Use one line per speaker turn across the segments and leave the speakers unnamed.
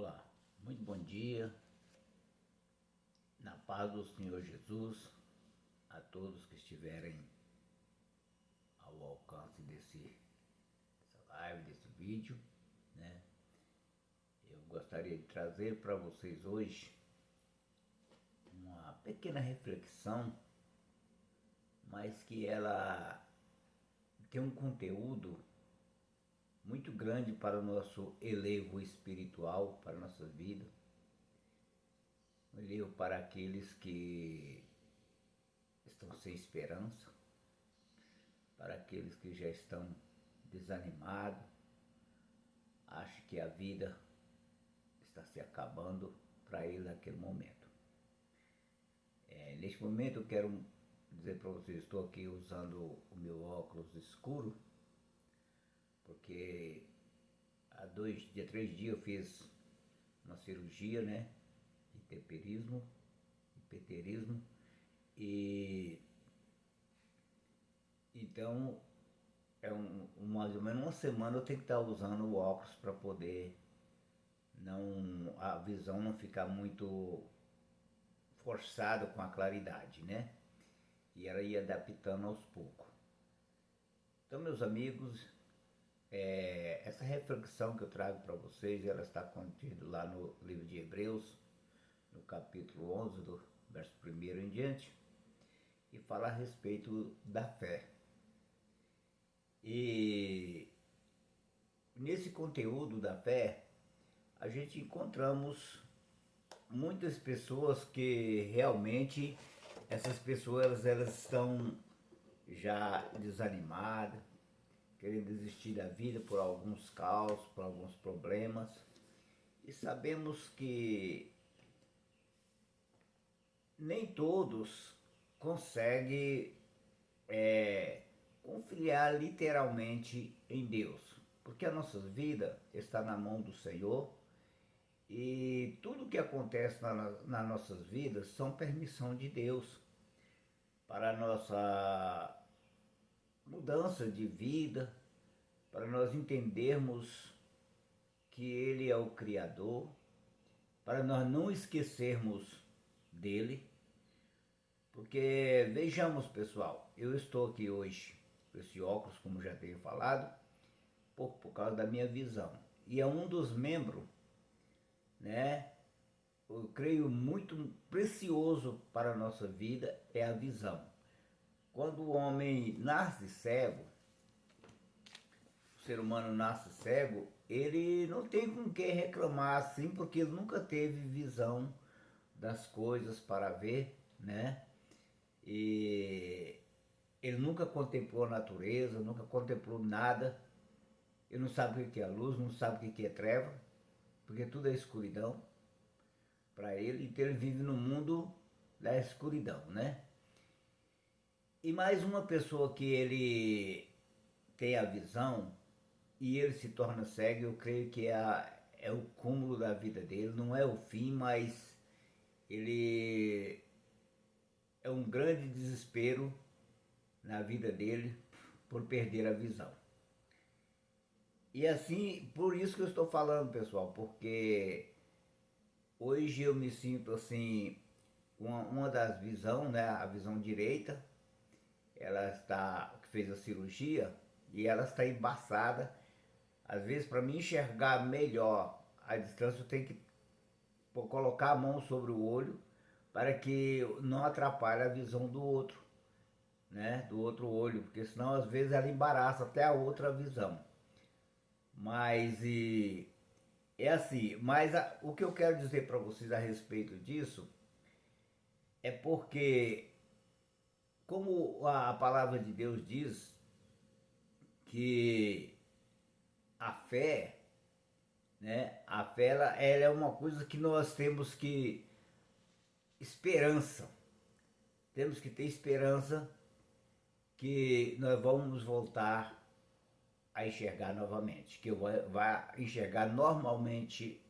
Olá, muito bom dia, na paz do Senhor Jesus, a todos que estiverem ao alcance dessa live, desse vídeo, né? Eu gostaria de trazer para vocês hoje uma pequena reflexão, mas que ela tem um conteúdo muito grande para o nosso elevo espiritual, para a nossa vida. Um elevo para aqueles que estão sem esperança, para aqueles que já estão desanimados, acham que a vida está se acabando para eles naquele momento. Neste momento eu quero dizer para vocês, estou aqui usando o meu óculos escuro, porque há 3 dias eu fiz uma cirurgia, né, de hipeterismo, e então mais ou menos uma semana eu tenho que estar usando o óculos para poder a visão não ficar muito forçada com a claridade, né? E ela ia adaptando aos poucos. Então, meus amigos, essa reflexão que eu trago para vocês, ela está contida lá no livro de Hebreus, no capítulo 11, do verso 1 em diante, e fala a respeito da fé. E nesse conteúdo da fé, a gente encontramos muitas pessoas que realmente, essas pessoas elas estão já desanimadas, querendo desistir da vida por alguns caos, por alguns problemas. E sabemos que nem todos conseguem confiar literalmente em Deus, porque a nossa vida está na mão do Senhor e tudo que acontece nas nossas vidas são permissão de Deus para a nossa mudança de vida, para nós entendermos que Ele é o Criador, para nós não esquecermos dele, porque vejamos, pessoal, eu estou aqui hoje com esse óculos, como já tenho falado, por causa da minha visão, e é um dos membros, né? Eu creio muito precioso para a nossa vida é a visão. Quando o homem nasce cego, o ser humano nasce cego, ele não tem com que reclamar assim, porque ele nunca teve visão das coisas para ver, né? E ele nunca contemplou a natureza, nunca contemplou nada. Ele não sabe o que é luz, não sabe o que é treva, porque tudo é escuridão para ele, então ele vive no mundo da escuridão, né? E mais uma pessoa que ele tem a visão e ele se torna cego, eu creio que é o cúmulo da vida dele, não é o fim, mas ele é um grande desespero na vida dele por perder a visão. E assim, por isso que eu estou falando, pessoal, porque hoje eu me sinto assim, uma das visões, né, a visão direita, ela está, que fez a cirurgia, e ela está embaçada. Às vezes, para mim enxergar melhor a distância, eu tenho que colocar a mão sobre o olho para que não atrapalhe a visão do outro, né? Do outro olho, porque senão às vezes ela embaraça até a outra visão. Mas é assim, mas o que eu quero dizer para vocês a respeito disso é porque, como a palavra de Deus diz, que a fé, né? A fé ela é uma coisa que nós temos que esperança. Temos que ter esperança que nós vamos voltar a enxergar novamente, que eu vai enxergar normalmente,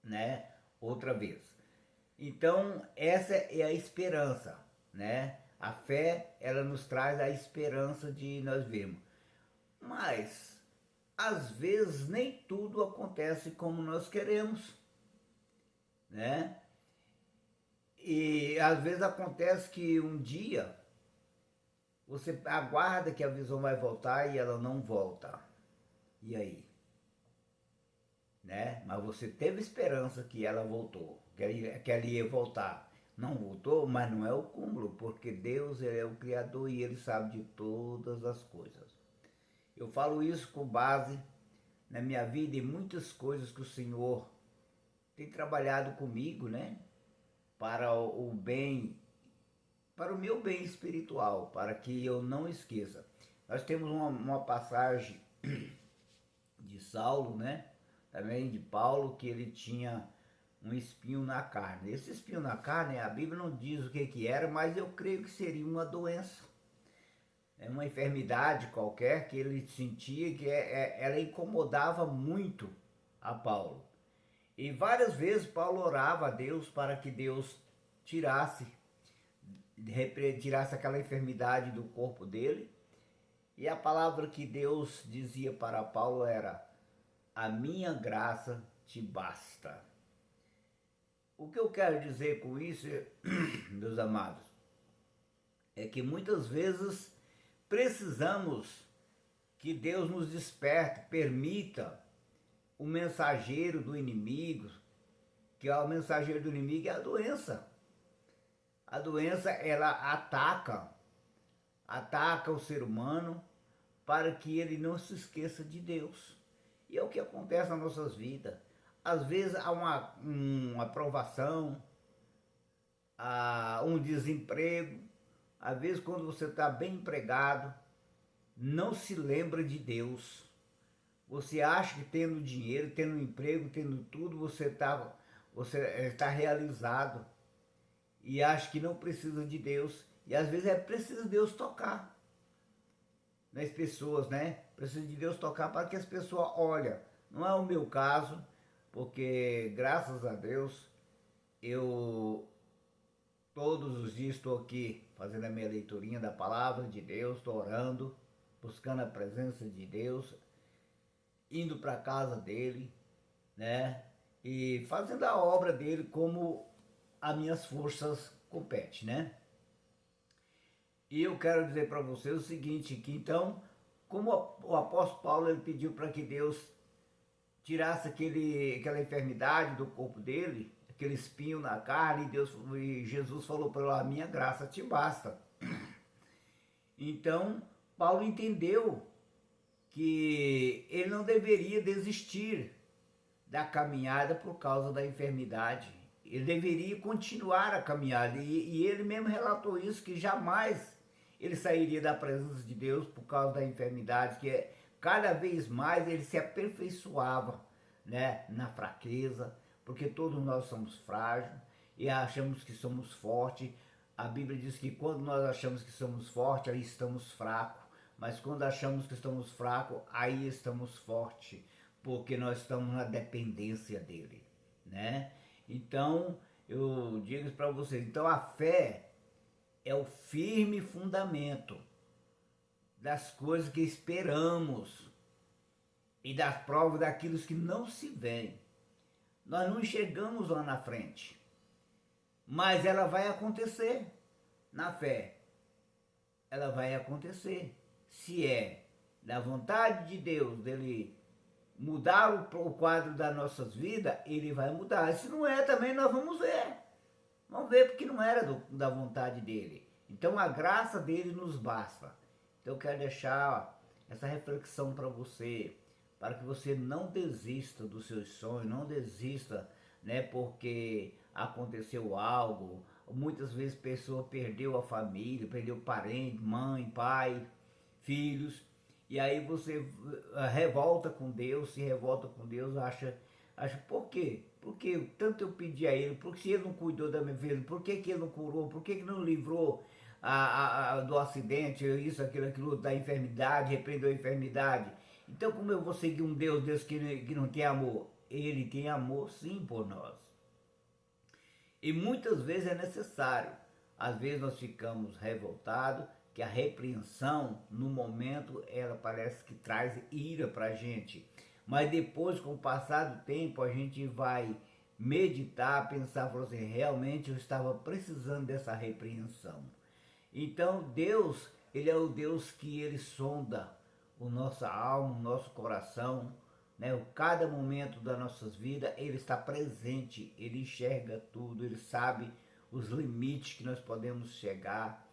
né, outra vez. Então, essa é a esperança, né? A fé, ela nos traz a esperança de nós vermos. Mas às vezes nem tudo acontece como nós queremos, né? E às vezes acontece que um dia você aguarda que a visão vai voltar e ela não volta. E aí? Né? Mas você teve esperança que ela voltou, que ela ia voltar. Não voltou, mas não é o cúmulo, porque Deus ele é o Criador e Ele sabe de todas as coisas. Eu falo isso com base na minha vida e muitas coisas que o Senhor tem trabalhado comigo, né? Para o bem, para o meu bem espiritual, para que eu não esqueça. Nós temos uma passagem de Saulo, né? Também de Paulo, que ele tinha um espinho na carne. Esse espinho na carne, a Bíblia não diz o que era, mas eu creio que seria uma doença. É uma enfermidade qualquer que ele sentia que ela incomodava muito a Paulo. E várias vezes Paulo orava a Deus para que Deus tirasse aquela enfermidade do corpo dele. E a palavra que Deus dizia para Paulo era: a minha graça te basta. O que eu quero dizer com isso, meus amados, é que muitas vezes precisamos que Deus nos desperte, permita o mensageiro do inimigo, que é o mensageiro do inimigo é a doença. A doença, ela ataca o ser humano para que ele não se esqueça de Deus. E é o que acontece nas nossas vidas. Às vezes há uma provação, há um desemprego. Às vezes quando você está bem empregado, não se lembra de Deus. Você acha que tendo dinheiro, tendo emprego, tendo tudo, você está realizado. E acha que não precisa de Deus. E às vezes é preciso Deus tocar nas pessoas, né? Precisa de Deus tocar para que as pessoas olhem. Não é o meu caso, porque graças a Deus eu todos os dias estou aqui fazendo a minha leiturinha da palavra de Deus, estou orando, buscando a presença de Deus, indo para a casa dele, né? E fazendo a obra dele como as minhas forças competem, né? E eu quero dizer para você o seguinte, que então, como o apóstolo Paulo ele pediu para que Deus tirasse aquela enfermidade do corpo dele, aquele espinho na carne, e Jesus falou para ele: a minha graça te basta. Então, Paulo entendeu que ele não deveria desistir da caminhada por causa da enfermidade. Ele deveria continuar a caminhada. E ele mesmo relatou isso, que jamais ele sairia da presença de Deus por causa da enfermidade, que cada vez mais ele se aperfeiçoava, né, na fraqueza, porque todos nós somos frágeis e achamos que somos fortes. A Bíblia diz que quando nós achamos que somos fortes, aí estamos fracos. Mas quando achamos que estamos fracos, aí estamos fortes, porque nós estamos na dependência dele, né? Então, eu digo para vocês, então a fé é o firme fundamento das coisas que esperamos e das provas daquilo que não se vê. Nós não enxergamos lá na frente, mas ela vai acontecer na fé. Ela vai acontecer. Se é da vontade de Deus, dele mudar o quadro das nossas vidas, ele vai mudar. Se não é, também nós vamos ver. Vamos ver, porque não era da vontade dele. Então a graça dele nos basta. Então eu quero deixar essa reflexão para você, para que você não desista dos seus sonhos, não desista, né, porque aconteceu algo. Muitas vezes a pessoa perdeu a família, perdeu parente, mãe, pai, filhos, e aí você revolta com Deus, se revolta com Deus, acha por quê? Porque tanto eu pedi a ele, porque se ele não cuidou da minha vida, por que ele não curou, por que não livrou do acidente, isso, aquilo, da enfermidade, repreendeu a enfermidade? Então como eu vou seguir um Deus desse que não tem amor? Ele tem amor sim por nós. E muitas vezes é necessário. Às vezes nós ficamos revoltados, que a repreensão, no momento, ela parece que traz ira para a gente. Mas depois, com o passar do tempo, a gente vai meditar, pensar, falar assim, realmente eu estava precisando dessa repreensão. Então Deus, Ele é o Deus que Ele sonda o nossa alma, o nosso coração, né? Cada momento das nossas vidas, Ele está presente, Ele enxerga tudo, Ele sabe os limites que nós podemos chegar.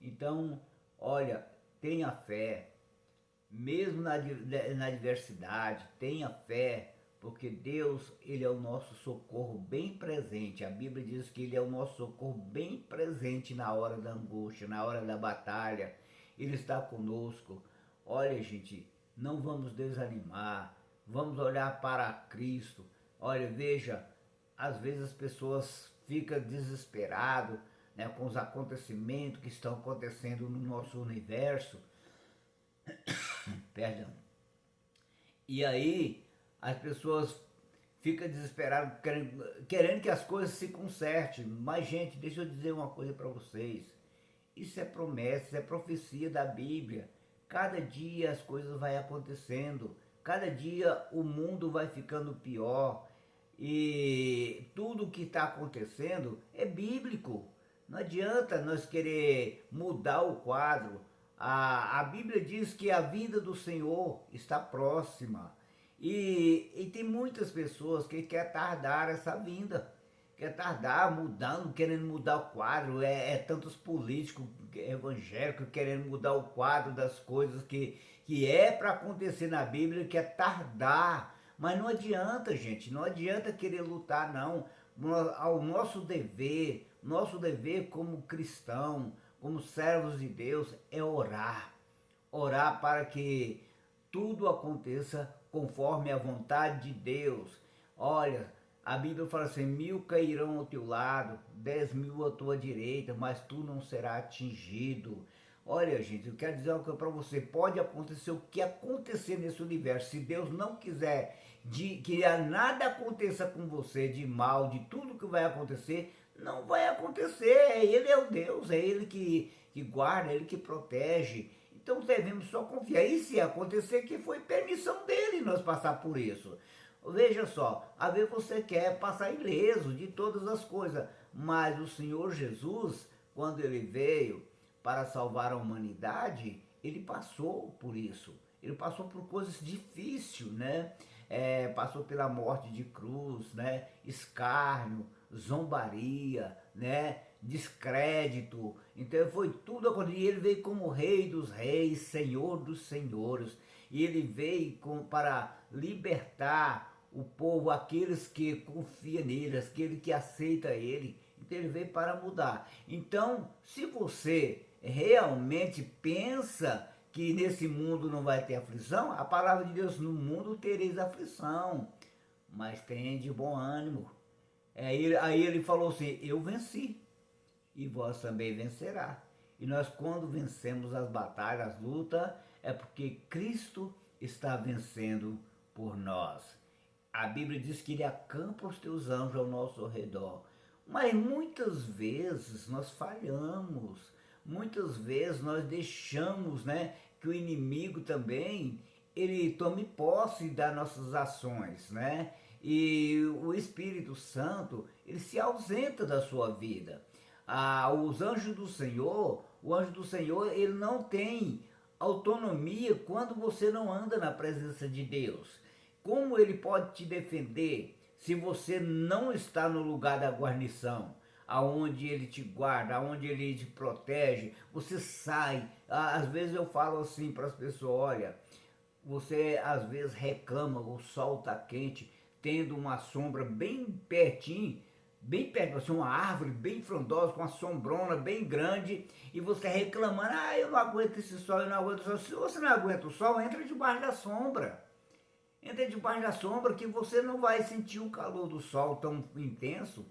Então, olha, tenha fé, mesmo na adversidade, tenha fé, porque Deus, Ele é o nosso socorro bem presente. A Bíblia diz que Ele é o nosso socorro bem presente na hora da angústia, na hora da batalha. Ele está conosco. Olha, gente, não vamos desanimar, vamos olhar para Cristo. Olha, veja, às vezes as pessoas ficam desesperadas, né, com os acontecimentos que estão acontecendo no nosso universo. Perdão. E aí as pessoas ficam desesperadas, querendo que as coisas se consertem. Mas, gente, deixa eu dizer uma coisa para vocês. Isso é promessa, isso é profecia da Bíblia. Cada dia as coisas vão acontecendo. Cada dia o mundo vai ficando pior. E tudo que está acontecendo é bíblico. Não adianta nós querer mudar o quadro. A Bíblia diz que a vinda do Senhor está próxima. E tem muitas pessoas que querem tardar essa vinda. Quer tardar mudando, querendo mudar o quadro. É tantos políticos evangélicos querendo mudar o quadro das coisas que é para acontecer na Bíblia, que é tardar. Mas não adianta, gente, não adianta querer lutar, não. Ao nosso dever como cristão, como servos de Deus, é orar. Orar para que tudo aconteça conforme a vontade de Deus. Olha, a Bíblia fala assim, 1000 cairão ao teu lado, 10.000 à tua direita, mas tu não serás atingido. Olha, gente, eu quero dizer uma coisa para você, pode acontecer o que acontecer nesse universo, se Deus não quiser que nada aconteça com você de mal, de tudo que vai acontecer, não vai acontecer. Ele é o Deus, é Ele que guarda, é Ele que protege. Então devemos só confiar. E se acontecer, que foi permissão dele nós passar por isso. Veja só, às vezes você quer passar ileso de todas as coisas, mas o Senhor Jesus, quando ele veio para salvar a humanidade, ele passou por isso. Ele passou por coisas difíceis, né? Passou pela morte de cruz, né? Escárnio, zombaria, né? Descrédito. Então foi tudo acontecido. E ele veio como Rei dos Reis, Senhor dos Senhores. E ele veio para libertar o povo, aqueles que confiam nele, aqueles que aceitam ele. Então ele veio para mudar. Então, se você realmente pensa que nesse mundo não vai ter aflição, a palavra de Deus, no mundo tereis aflição, mas tenha de bom ânimo. Aí ele falou assim, eu venci, e vós também vencerá. E nós, quando vencemos as batalhas, as lutas, é porque Cristo está vencendo por nós. A Bíblia diz que ele acampa os teus anjos ao nosso redor. Mas muitas vezes nós falhamos, muitas vezes nós deixamos, né, que o inimigo também, ele tome posse das nossas ações, né? E o Espírito Santo, ele se ausenta da sua vida. Os anjos do Senhor, o anjo do Senhor, ele não tem autonomia quando você não anda na presença de Deus. Como ele pode te defender se você não está no lugar da guarnição, aonde ele te guarda, aonde ele te protege? Você sai. Às vezes eu falo assim para as pessoas, olha, você às vezes reclama, o sol está quente, tendo uma sombra bem pertinho, bem perto, assim, uma árvore bem frondosa, com uma sombrona bem grande, e você reclamando, eu não aguento esse sol, eu não aguento o sol. Se você não aguenta o sol, entra debaixo da sombra. Entra debaixo da sombra que você não vai sentir o calor do sol tão intenso.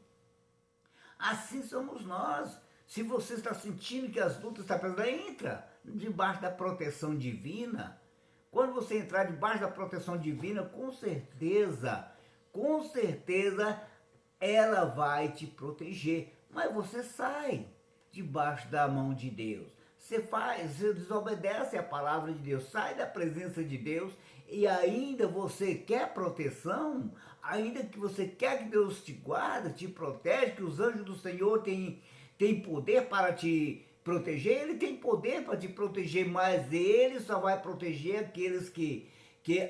Assim somos nós. Se você está sentindo que as lutas estão pesando, entra debaixo da proteção divina. Quando você entrar debaixo da proteção divina, com certeza, ela vai te proteger. Mas você sai debaixo da mão de Deus. você desobedece a palavra de Deus, sai da presença de Deus e ainda você quer proteção, ainda que você quer que Deus te guarde, te protege, que os anjos do Senhor têm poder para te proteger, ele tem poder para te proteger, mas ele só vai proteger aqueles que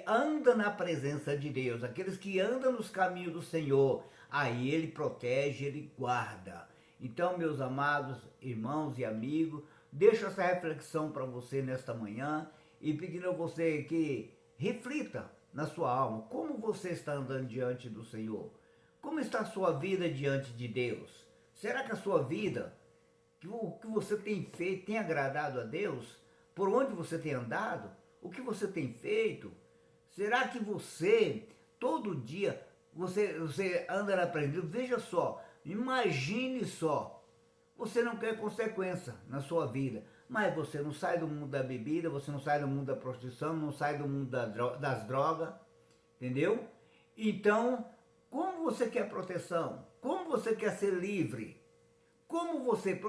andam na presença de Deus, aqueles que andam nos caminhos do Senhor. Aí ele protege, ele guarda. Então, meus amados irmãos e amigos, deixo essa reflexão para você nesta manhã e pedindo a você que reflita na sua alma como você está andando diante do Senhor. Como está a sua vida diante de Deus? Será que a sua vida, que o que você tem feito, tem agradado a Deus? Por onde você tem andado? O que você tem feito? Será que você, todo dia, você anda na presença? Veja só, imagine só, você não quer consequência na sua vida, mas você não sai do mundo da bebida, você não sai do mundo da prostituição, não sai do mundo das drogas, entendeu? Então, como você quer proteção? Como você quer ser livre? Para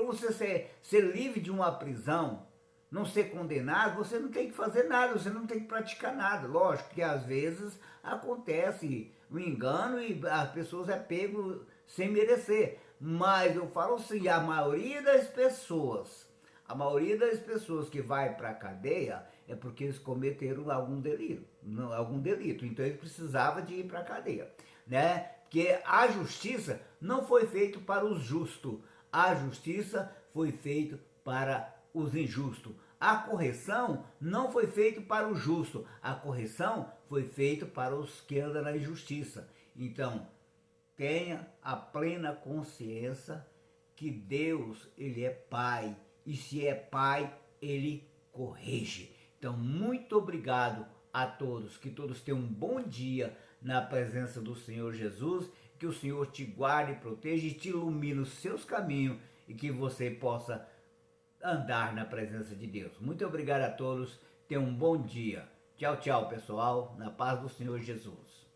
você ser livre de uma prisão, não ser condenado, você não tem que fazer nada, você não tem que praticar nada. Lógico que às vezes acontece o engano e as pessoas é pego sem merecer. Mas eu falo assim, a maioria das pessoas que vai para a cadeia é porque eles cometeram algum delito. Então eles precisavam de ir para a cadeia, né? Porque a justiça não foi feita para os justos, a justiça foi feita para os injustos. A correção não foi feita para o justo, a correção foi feita para os que andam na injustiça. Então, tenha a plena consciência que Deus, ele é Pai, e se é Pai, ele corrige. Então, muito obrigado a todos, que todos tenham um bom dia na presença do Senhor Jesus, que o Senhor te guarde, proteja e te ilumine os seus caminhos e que você possa andar na presença de Deus. Muito obrigado a todos, tenham um bom dia. Tchau, tchau, pessoal, na paz do Senhor Jesus.